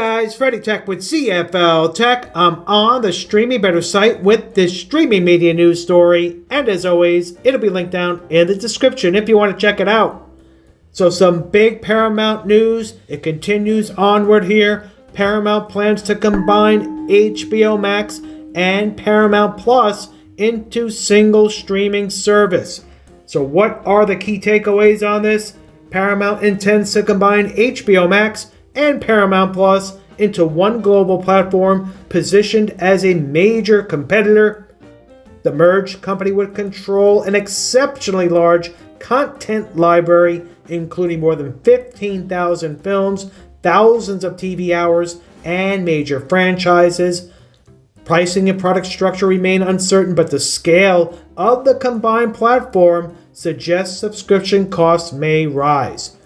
guys, FreddyTech with CFL-TECH. I'm on the Streaming Better site with this streaming media news story, and as always, it'll be linked down in the description if you want to check it out. So some big Paramount news. It continues onward here. Paramount plans to combine HBO Max and Paramount Plus into single streaming service. So what are the key takeaways on this? Paramount intends to combine HBO Max and Paramount Plus into one global platform positioned as a major competitor. The merged company would control an exceptionally large content library, including more than 15,000 films, thousands of TV hours, and major franchises. Pricing and product structure remain uncertain, but the scale of the combined platform suggests subscription costs may rise.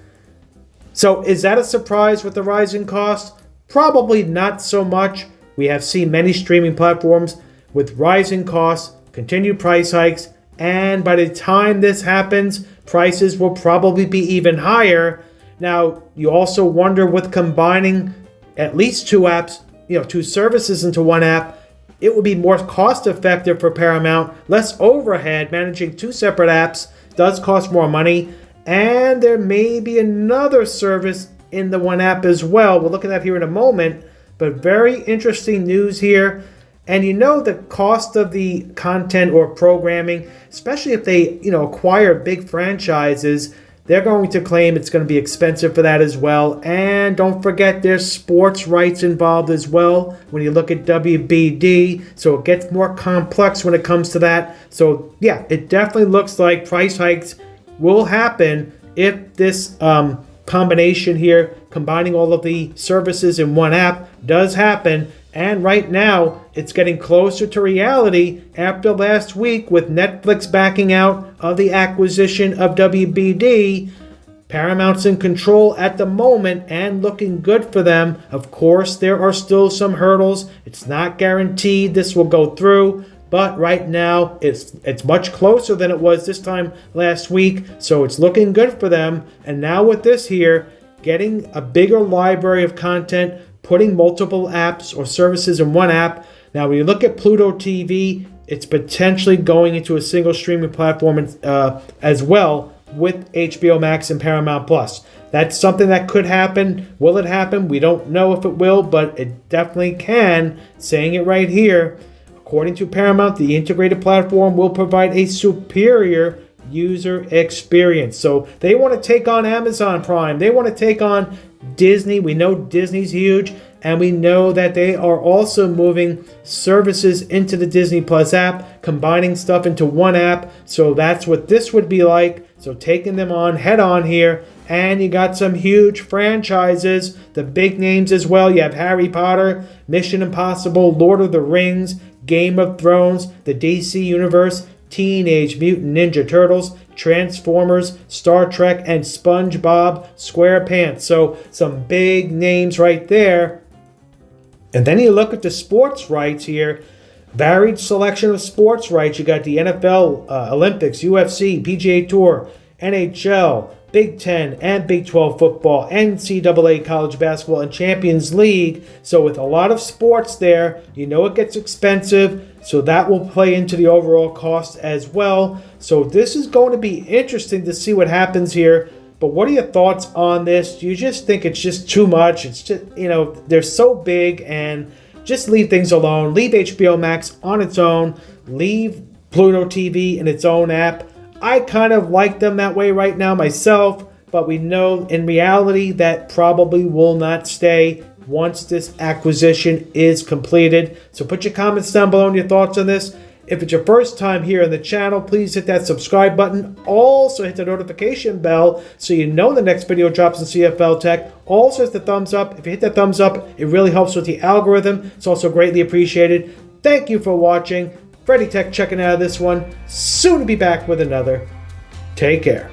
So is that a surprise with the rising cost? Probably not so much. We have seen many streaming platforms with rising costs, continued price hikes, and by the time this happens, prices will probably be even higher. Now, you also wonder with combining at least two apps, two services into one app, it would be more cost effective for Paramount, less overhead. Managing two separate apps does cost more money. And there may be another service in the one app as well. We'll look at that here in a moment. But very interesting news here. And the cost of the content or programming, especially if they acquire big franchises, they're going to claim it's going to be expensive for that as well. And don't forget there's sports rights involved as well when you look at WBD. So it gets more complex when it comes to that. So yeah, it definitely looks like price hikes will happen if this combination here, combining all of the services in one app, does happen. And right now, it's getting closer to reality after last week with Netflix backing out of the acquisition of WBD. Paramount's in control at the moment and looking good for them. Of course, there are still some hurdles. It's not guaranteed this will go through. But right now, it's much closer than it was this time last week. So it's looking good for them. And now with this here, getting a bigger library of content, putting multiple apps or services in one app. Now, when you look at Pluto TV, it's potentially going into a single streaming platform as well with HBO Max and Paramount Plus. That's something that could happen. Will it happen? We don't know if it will, but it definitely can. Saying it right here. According to Paramount, the integrated platform will provide a superior user experience. So they want to take on Amazon Prime. They want to take on Disney. We know Disney's huge, and we know that they are also moving services into the Disney Plus app, combining stuff into one app. So that's what this would be like. So taking them on head on here. And you got some huge franchises, the big names as well. You have Harry Potter, Mission Impossible, Lord of the Rings, Game of Thrones, the DC Universe, Teenage Mutant Ninja Turtles, Transformers, Star Trek, and SpongeBob SquarePants. So some big names right there. And then you look at the sports rights here. Varied selection of sports rights. You got the NFL, Olympics, UFC, PGA Tour, NHL, Big Ten and Big 12 football, NCAA college basketball, and Champions League. So with a lot of sports there, it gets expensive. So that will play into the overall cost as well. So this is going to be interesting to see what happens here. But what are your thoughts on this? Do you just think it's just too much? It's just, they're so big, and just leave things alone. Leave HBO Max on its own. Leave Pluto TV in its own app. I kind of like them that way right now myself, but we know in reality that probably will not stay once this acquisition is completed. So put your comments down below and your thoughts on this. If it's your first time here on the channel, please hit that subscribe button. Also hit the notification bell so you know the next video drops in CFL-TECH. Also hit the thumbs up. If you hit that thumbs up, it really helps with the algorithm. It's also greatly appreciated. Thank you for watching. FreddyTech checking out of this one. Soon to be back with another. Take care.